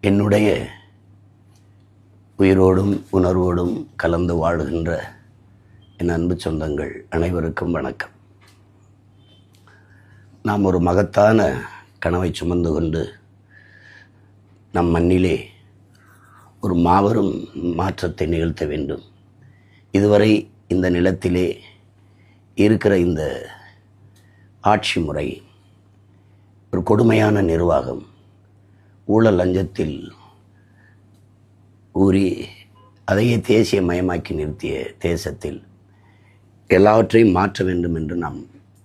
என்னுடைய உயிரோடும் உணர்வோடும் கலந்து வாழுகின்ற என் அன்பு சொந்தங்கள் அனைவருக்கும் வணக்கம். நாம் ஒரு மகத்தான கனவை சுமந்து கொண்டு நம் மண்ணிலே ஒரு மாபெரும் மாற்றத்தை நிகழ்த்த வேண்டும். இதுவரை இந்த நிலத்திலே இருக்கிற இந்த ஆட்சி முறை ஒரு கொடுமையான நிர்வாகம், ஊழல் லஞ்சத்தில் ஊறி அதையே தேசியமயமாக்கி நிறுத்திய தேசத்தில் எல்லாவற்றையும் மாற்ற வேண்டும் என்று நாம்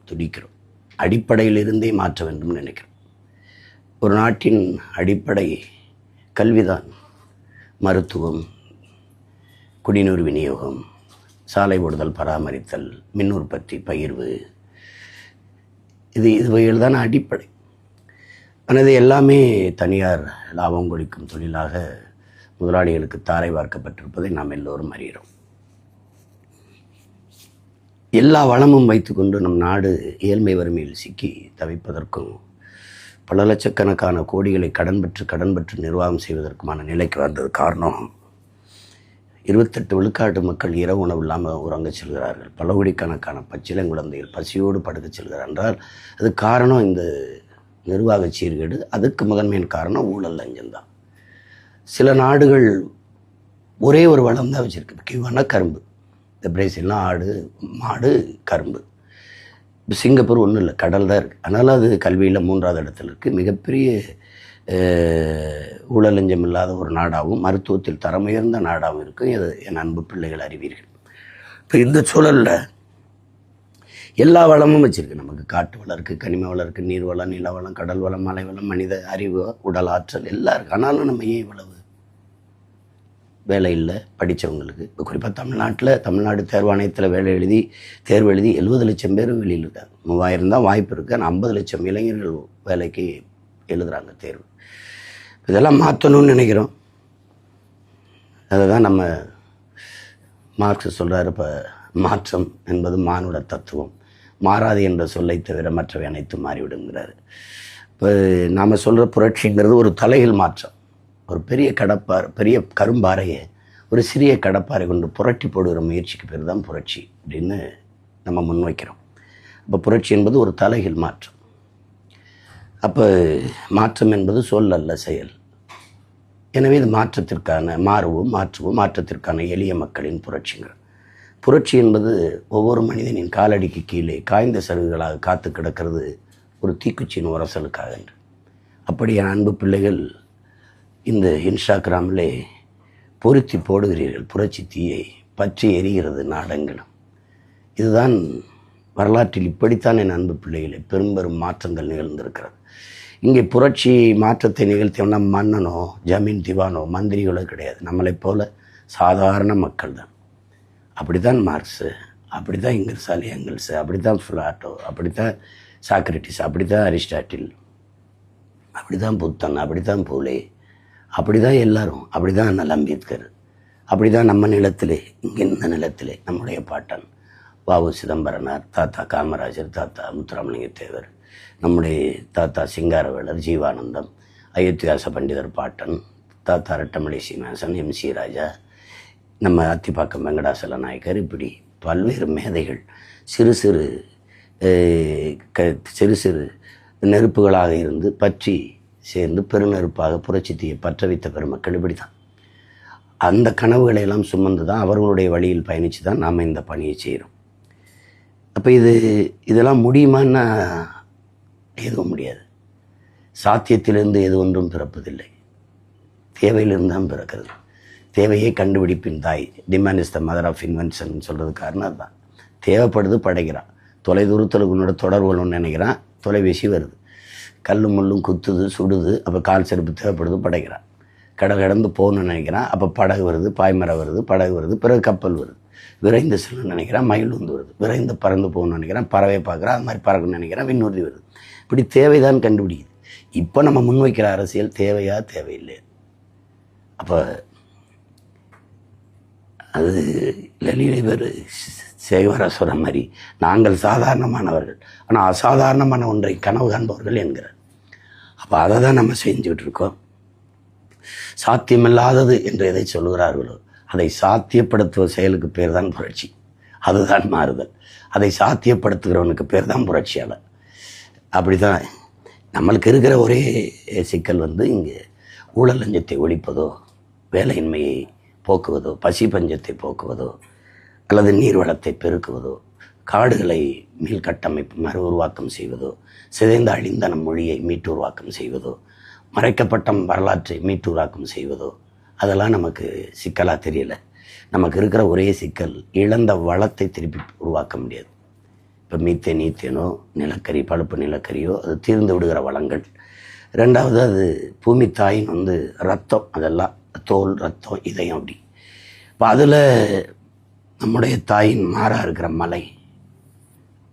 துடிக்கிறோம். அடிப்படையிலிருந்தே மாற்ற வேண்டும் நினைக்கிறோம். ஒரு நாட்டின் அடிப்படை கல்விதான். மருத்துவம், குடிநீர் விநியோகம், சாலை ஓடுதல், பராமரித்தல், மின் உற்பத்தி, பகிர்வு, இதுவைகள் தான் அடிப்படை. ஆனால் இது எல்லாமே தனியார் லாபம் கொளிக்கும் தொழிலாக முதலாளிகளுக்கு தாரை வார்க்கப்பட்டிருப்பதை நாம் எல்லோரும் அறிகிறோம். எல்லா வளமும் வைத்துக்கொண்டு நம் நாடு ஏழ்மை வறுமையில் சிக்கி தவிப்பதற்கும் பல லட்சக்கணக்கான கோடிகளை கடன் பெற்று நிர்வாகம் செய்வதற்குமான நிலைக்கு வந்தது காரணம் 28 விழுக்காட்டு மக்கள் இரவு உணவு இல்லாமல் உறங்க செல்கிறார்கள். பல கோடிக்கணக்கான பச்சிளங்குழந்தைகள் பசியோடு படுக்க செல்கிறார் என்றால் அது காரணம் இந்த நிர்வாக சீர்கேடு. அதுக்கு முதன்மையான காரணம் ஊழல் லஞ்சம்தான். சில நாடுகள் ஒரே ஒரு வளம் தான் வச்சுருக்கு, முக்கியமான கரும்பு. இந்த பிரேசில்லாம் ஆடு, மாடு, கரும்பு. இப்போ சிங்கப்பூர் ஒன்றும் இல்லை, கடல் தான் இருக்குது. அதனால் அது கல்வியில் 3வது இடத்துல இருக்குது. மிகப்பெரிய ஊழல் லஞ்சம் இல்லாத ஒரு நாடாகவும் மருத்துவத்தில் தரமுயர்ந்த நாடாகவும் இருக்கும். இது என் அன்பு பிள்ளைகள் அறிவீர்கள். இப்போ இந்த சூழலில் எல்லா வளமும் வச்சுருக்கு. நமக்கு காட்டு வளம் இருக்குது, கனிம வளம் இருக்குது, நீர் வளம், நில வளம், கடல் வளம், மலை வளம், மனித அறிவு, உடல் ஆற்றல் எல்லாம் இருக்குது. ஆனாலும் நம்ம ஏன் இவ்வளவு வேலை இல்லை படித்தவங்களுக்கு? இப்போ குறிப்பாக தமிழ்நாடு தேர்வாணையத்தில் தேர்வு எழுதி 70 லட்சம் பேர் வெளியில் இருக்காங்க. 3000 தான் வாய்ப்பு இருக்குது. ஆனால் 50 லட்சம் இளைஞர்கள் வேலைக்கு எழுதுகிறாங்க தேர்வு. இதெல்லாம் மாற்றணும்னு நினைக்கிறோம். அதை தான் நம்ம மார்க்ஸ் சொல்கிறார், இப்போ மாற்றம் என்பது மானுட தத்துவம், மாறாது என்ற சொல்லை தவிர மற்றவை அனைத்தும் மாறிவிடுங்கிறாரு. இப்போ நாம் சொல்கிற புரட்சிங்கிறது ஒரு தலைகள் மாற்றம். ஒரு பெரிய கரும்பாறையை ஒரு சிறிய கடப்பாறை கொண்டு புரட்டி போடுகிற முயற்சிக்கு பேர் தான் புரட்சி அப்படின்னு நம்ம முன்வைக்கிறோம். அப்போ புரட்சி என்பது ஒரு தலைகள் மாற்றம். அப்போ மாற்றம் என்பது சொல் அல்ல, செயல். எனவே இது மாற்றத்திற்கான எளிய மக்களின் புரட்சிகள். புரட்சி என்பது ஒவ்வொரு மனிதனின் காலடிக்கு கீழே காய்ந்த சருகுகளாக காத்து கிடக்கிறது ஒரு தீக்குச்சியின் உரசலுக்காக என்று. அப்படி என் அன்பு பிள்ளைகள் இந்த இன்ஸ்டாகிராமிலே பொருத்தி போடுகிறீர்கள். புரட்சி தீயை பற்றி எரிகிறது நாடெங்கிலும். இதுதான் வரலாற்றில் இப்படித்தான் என் அன்பு பிள்ளைகளே பெரும் மாற்றங்கள் நிகழ்ந்திருக்கிறது. இங்கே புரட்சி மாற்றத்தை நிகழ்த்தியவனா மன்னனோ ஜமீன் திவானோ மந்திரிகளோ கிடையாது. நம்மளைப் போல சாதாரண மக்கள் தான். அப்படி தான் மார்க்ஸு, அப்படி தான் எங்கல்ஸு, அப்படி தான் பிளாட்டோ, அப்படி தான் சாக்ரட்டிஸ், அப்படி தான் அரிஸ்டாட்டில், அப்படி தான் புத்தன், அப்படி தான் பூலே, அப்படி தான் எல்லாரும், அப்படி தான் அண்ணல் அம்பேத்கர், அப்படி தான் நம்ம நிலத்திலே, இங்கே இந்த நிலத்திலே நம்முடைய பாட்டன் வ.உ. சிதம்பரனார், தாத்தா காமராஜர், தாத்தா முத்துராமலிங்க தேவர், நம்முடைய தாத்தா சிங்காரவேலர், ஜீவானந்தம், அயோத்தியாச பண்டிதர் பாட்டன், தாத்தா ரெட்டமலை சீனிவாசன், எம்.சி. ராஜா, நம்ம அத்திப்பாக்கம் வெங்கடாசல நாயக்கர், இப்படி பல்வேறு மேதைகள் சிறு சிறு நெருப்புகளாக இருந்து பற்றி சேர்ந்து பெருநெருப்பாக புரட்சி தீயை பற்ற வைத்த பெருமக்கள் இப்படி தான். அந்த கனவுகளை எல்லாம் சுமந்து தான் அவர்களுடைய வழியில் பயணித்து தான் நாம் இந்த பணியை செய்கிறோம். அப்போ இதெல்லாம் முடியுமான்னா எதுவும் முடியாது. சாத்தியத்திலிருந்து எது ஒன்றும் பிறப்பதில்லை, தேவையிலிருந்து தான் பிறக்கிறது. தேவையை கண்டுபிடிப்பின் தாய், demand is the mother of invention சொல்கிறது காரணம் அதுதான். தேவைப்படுது, படைக்கிறான். தொலைதூரத்தில் உன்னோட தொடர்புன்னு நினைக்கிறான், தொலைபேசி வருது, கல் முள்ளும் குத்துது, சுடுது, அப்போ கால் செருப்பு தேவைப்படுது, படைக்கிறான். கடந்து போகணும்னு நினைக்கிறான், அப்போ படகு வருது, பாய்மரம் வருது, படகு வருது, பிறகு கப்பல் வருது. விரைந்து செல்லணும்னு நினைக்கிறான், மயில் வந்து வருது. விரைந்து பறந்து போகணும்னு நினைக்கிறான், பறவை பார்க்குறான், அது மாதிரி பறக்கணும்னு நினைக்கிறான், விண்ணூர்தி வருது. இப்படி தேவைதான் கண்டுபிடிக்குது. இப்போ நம்ம முன்வைக்கிற அரசியல் தேவையா தேவையில்லை. அப்போ அது லலிதை பேர் சேவரா சொல்கிற மாதிரி நாங்கள் சாதாரணமானவர்கள், ஆனால் அசாதாரணமான ஒன்றை கனவு காண்பவர்கள் என்கிறார். அப்போ அதை தான் நம்ம செஞ்சுக்கிட்டு இருக்கோம். சாத்தியமில்லாதது என்று எதை சொல்கிறார்களோ அதை சாத்தியப்படுத்துவ செயலுக்கு பேர் தான் புரட்சி. அதுதான் மாறுதல். அதை சாத்தியப்படுத்துகிறவனுக்கு பேர் தான் புரட்சியாளர். அப்படி தான் நம்மளுக்கு இருக்கிற ஒரே சிக்கல் இங்கே ஊழல் லஞ்சத்தை ஒழிப்பதோ, வேலையின்மையை போக்குவதோ, பசி பஞ்சத்தை போக்குவதோ, அல்லது நீர்வளத்தை பெருக்குவதோ, காடுகளை மீள்கட்டமைப்பு மறு உருவாக்கம் செய்வதோ, சிதைந்த அழிந்த நம் மொழியை மீட்டு உருவாக்கம் செய்வதோ, மறைக்கப்பட்ட வரலாற்றை மீட்டு உருவாக்கம் செய்வதோ, அதெல்லாம் நமக்கு சிக்கலாக தெரியல. நமக்கு இருக்கிற ஒரே சிக்கல் இழந்த வளத்தை திருப்பி உருவாக்க முடியாது. இப்போ மீத்தேன் ஈத்தேனோ நிலக்கரி பழுப்பு நிலக்கரியோ அது தீர்ந்து விடுகிற வளங்கள். ரெண்டாவது அது பூமி தாயின் ரத்தம், அதெல்லாம் தோல் ரத்தம் இதயம். அப்படி இப்போ அதில் நம்முடைய தாயின் மாறாக இருக்கிற மலை,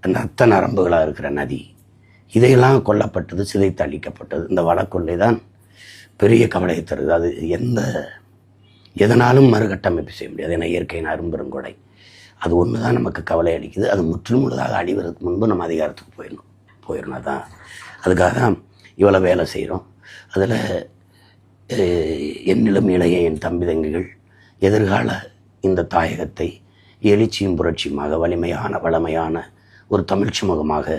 ரத்த நரம்புகளாக இருக்கிற நதி, இதையெல்லாம் கொல்லப்பட்டது, சிதைத்து அழிக்கப்பட்டது. இந்த வளக்கொள்ளை தான் பெரிய கவலையை தருது. அது எதனாலும் மறுகட்டமைப்பு செய்ய முடியாது. ஏன்னா இயற்கையின் அரும்பெருங்கொடை. அது ஒன்று தான் நமக்கு கவலை அளிக்குது. அது முற்றிலும் முழுதாக அழிவதற்கு முன்பு நம்ம அதிகாரத்துக்கு போயிடணும். தான் அதுக்காக தான் இவ்வளோ வேலை செய்கிறோம். அதில் என்னிலும் இளைய என் தம்பி தங்கிகள் எதிர்கால இந்த தாயகத்தை எழுச்சியும் புரட்சியுமாக வலிமையான வளமையான ஒரு தமிழ் சமூகமாக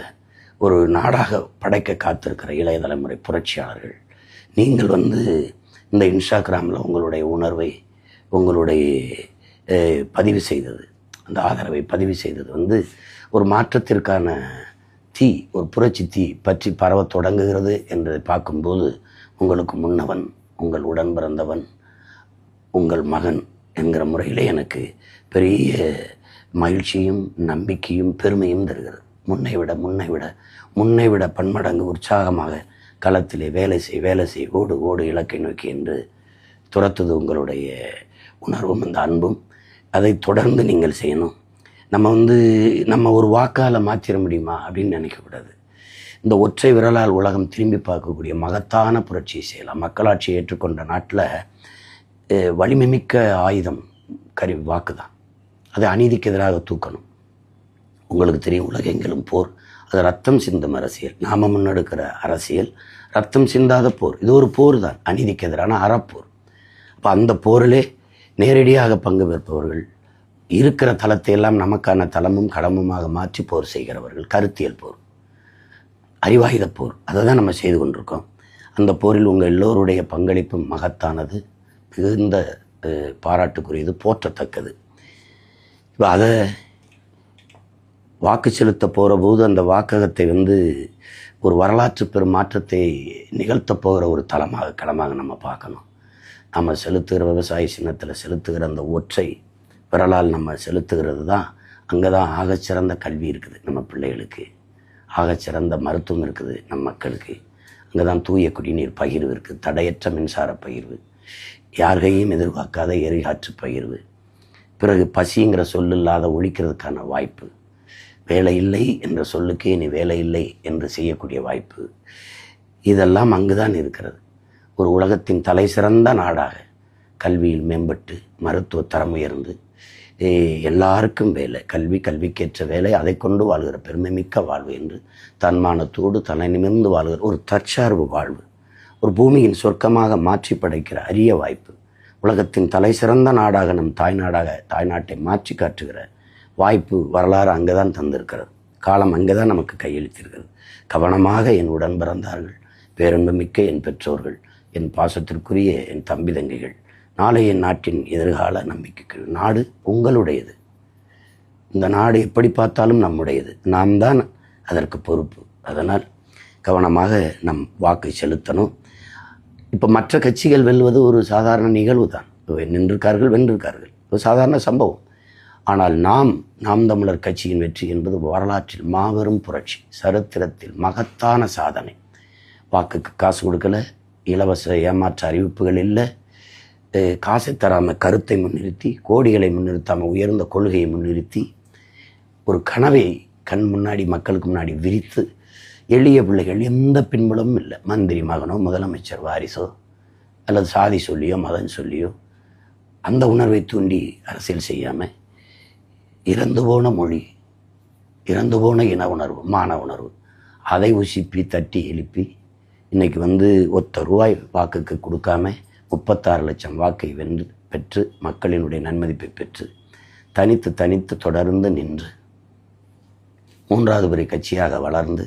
ஒரு நாடாக படைக்க காத்திருக்கிற இளைய தலைமுறை புரட்சியாளர்கள், நீங்கள் இந்த இன்ஸ்டாகிராமில் உங்களுடைய உணர்வை, உங்களுடைய பதிவு செய்தது, அந்த ஆதரவை பதிவு செய்தது ஒரு மாற்றத்திற்கான தீ, ஒரு புரட்சி தீ பற்றி பரவ தொடங்குகிறது என்று பார்க்கும்போது உங்களுக்கு முன்னவன், உங்கள் உடன் பிறந்தவன், உங்கள் மகன் என்கிற முறையிலே எனக்கு பெரிய மகிழ்ச்சியும் நம்பிக்கையும் பெருமையும் தருகிறது. முன்னை விட பன்மடங்கு உற்சாகமாக களத்திலே வேலை செய் ஓடு இலக்கை நோக்கி என்று துரத்துது உங்களுடைய உணர்வும் அந்த அன்பும். அதை தொடர்ந்து நீங்கள் செய்யணும். நம்ம ஒரு வாக்கால் மாற்றிட முடியுமா அப்படின்னு நினைக்கக்கூடாது. இந்த ஒற்றை விரலால் உலகம் திரும்பி பார்க்கக்கூடிய மகத்தான புரட்சியை செய்யலாம். மக்களாட்சியை ஏற்றுக்கொண்ட நாட்டில் வலிமைமிக்க ஆயுதம் வாக்கு தான். அதை அநீதிக்கு எதிராக தூக்கணும். உங்களுக்கு தெரியும், உலகெங்கிலும் போர், அது ரத்தம் சிந்தும் அரசியல். நாம் முன்னெடுக்கிற அரசியல் ரத்தம் சிந்தாத போர். இது ஒரு போர் தான், அநீதிக்கு எதிரான அறப்போர். அப்போ அந்த போரிலே நேரடியாக பங்கு பெறுபவர்கள், இருக்கிற தளத்தை எல்லாம் நமக்கான தளமும் கடமுமாக மாற்றி போர் செய்கிறவர்கள், கருத்தியல் போர், அறிவாயுத போர், அதை தான் நம்ம செய்து கொண்டிருக்கோம். அந்த போரில் உங்கள் எல்லோருடைய பங்களிப்பும் மகத்தானது, மிகுந்த பாராட்டுக்குரியது, போற்றத்தக்கது. இப்போ அதை வாக்கு செலுத்த போகிற போது அந்த வாக்ககத்தை ஒரு வரலாற்று பெரும் மாற்றத்தை நிகழ்த்த போகிற ஒரு களமாக நம்ம பார்க்கணும். நம்ம செலுத்துகிற விவசாய சின்னத்தில் செலுத்துகிற அந்த ஒற்றை விரலால் நம்ம செலுத்துகிறது தான், அங்கே தான் ஆகச்சிறந்த கல்வி இருக்குது நம்ம பிள்ளைகளுக்கு, ஆகச்சிறந்த மருத்துவம் இருக்குது நம் மக்களுக்கு, அங்கே தான் தூய குடிநீர் பகிர்வு இருக்குது, தடையற்ற மின்சார பகிர்வு, யார்கையும் எதிர்பார்க்காத எரிகாற்று பகிர்வு, பிறகு பசிங்கிற சொல் இல்லாத ஒழிக்கிறதுக்கான வாய்ப்பு, வேலை இல்லை என்ற சொல்லுக்கே இனி வேலை இல்லை என்று செய்யக்கூடிய வாய்ப்பு, இதெல்லாம் அங்கு தான் இருக்கிறது. ஒரு உலகத்தின் தலை சிறந்த நாடாக கல்வியில் மேம்பட்டு, மருத்துவ தரம் உயர்ந்து, எல்லாருக்கும் வேலை, கல்விக்கேற்ற வேலை, அதை கொண்டு வாழ்கிற பெருமை மிக்க வாழ்வு என்று தன்மானத்தோடு தலை நிமிர்ந்து வாழ்கிற ஒரு தற்சார்பு வாழ்வு, ஒரு பூமியின் சொர்க்கமாக மாற்றி படைக்கிற அரிய வாய்ப்பு, உலகத்தின் தலை சிறந்த நாடாக நம் தாய்நாட்டை மாற்றி காட்டுகிற வாய்ப்பு, வரலாறு அங்கே தான் தந்திருக்கிறது. காலம் அங்கே தான் நமக்கு கையளித்திருக்கிறது. கவனமாக என் உடன் பிறந்தார்கள், பேரன்பு மிக்க என் பெற்றோர்கள், என் பாசத்திற்குரிய என் தம்பி தங்கைகள், நாளை என் நாட்டின் எதிர்கால நம்பிக்கைக்கு. நாடு உங்களுடையது. இந்த நாடு எப்படி பார்த்தாலும் நம்முடையது. நாம் தான் அதற்கு பொறுப்பு. அதனால் கவனமாக நம் வாக்கை செலுத்தணும். இப்போ மற்ற கட்சிகள் வெல்வது ஒரு சாதாரண நிகழ்வு தான். நின்றிருக்கார்கள், வென்றிருக்கார்கள், ஒரு சாதாரண சம்பவம். ஆனால் நாம் தமிழர் கட்சியின் வெற்றி என்பது வரலாற்றில் மாபெரும் புரட்சி, சரித்திரத்தில் மகத்தான சாதனை. வாக்குக்கு காசு கொடுக்கல, இலவச ஏமாற்ற அறிவிப்புகள் இல்லை, காசை தராமல் கருத்தை முன்னிறுத்தி, கோடிகளை முன்னிறுத்தாமல் உயர்ந்த கொள்கையை முன்னிறுத்தி, ஒரு கனவை கண் முன்னாடி மக்களுக்கு முன்னாடி விரித்து, எளிய பிள்ளைகள், எந்த பின்புலமும் இல்லை, மந்திரி மகனோ முதலமைச்சர் வாரிசோ அல்லது சாதி சொல்லியோ மதம் சொல்லியோ அந்த உணர்வை தூண்டி அரசியல் செய்யாமல், இறந்து போன மொழி, இறந்து போன இன உணர்வு, மான உணர்வு, அதை உசிப்பி தட்டி எழுப்பி இன்றைக்கி ₹1 வாக்குக்கு கொடுக்காம 36 லட்சம் வாக்கை பெற்று மக்களினுடைய நன்மதிப்பை பெற்று தனித்து தொடர்ந்து நின்று 3வது பெரிய கட்சியாக வளர்ந்து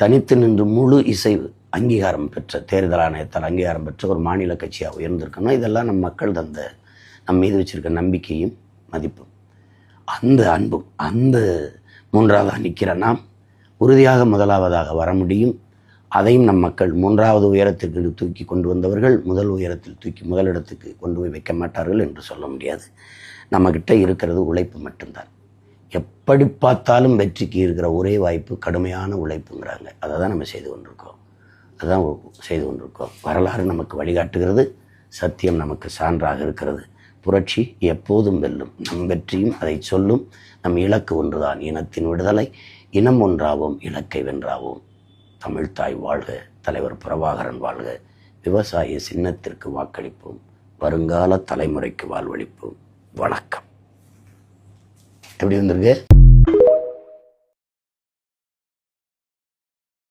தனித்து நின்று முழு இசைவு அங்கீகாரம் பெற்ற தேர்தல் ஆணையத்தால் அங்கீகாரம் பெற்ற ஒரு மாநில கட்சியாக உயர்ந்திருக்கணும். இதெல்லாம் நம் மக்கள் தந்த நம் மீது வச்சிருக்க நம்பிக்கையும் மதிப்பும் அந்த அன்பும் அந்த 3வதாக நிற்கிற நாம் உறுதியாக முதலாவதாக வர முடியும். அதையும் நம் மக்கள் 3வது உயரத்திற்கு தூக்கி கொண்டு வந்தவர்கள் முதலிடத்துக்கு கொண்டு போய் வைக்க மாட்டார்கள் என்று சொல்ல முடியாது. நம்மக்கிட்ட இருக்கிறது உழைப்பு மட்டும்தான். எப்படி பார்த்தாலும் வெற்றிக்கு இருக்கிற ஒரே வாய்ப்பு கடுமையான உழைப்புங்கிறாங்க. அதை தான் நம்ம செய்து கொண்டிருக்கோம். வரலாறு நமக்கு வழிகாட்டுகிறது, சத்தியம் நமக்கு சான்றாக இருக்கிறது. புரட்சி எப்போதும் வெல்லும். நம் வெற்றியும் அதை சொல்லும். நம் இலக்கு ஒன்றுதான், இனத்தின் விடுதலை. இனம் ஒன்றாவோம், இலக்கை வென்றாவோம். தமிழ்த்தாய் வாழ்க, தலைவர் பிரபாகரன் வாழ்க. விவசாய சின்னத்திற்கு வாக்களிப்போம், வருங்கால தலைமுறைக்கு வாழ்வளிப்போம். வணக்கம். எப்படி வந்திருக்கு?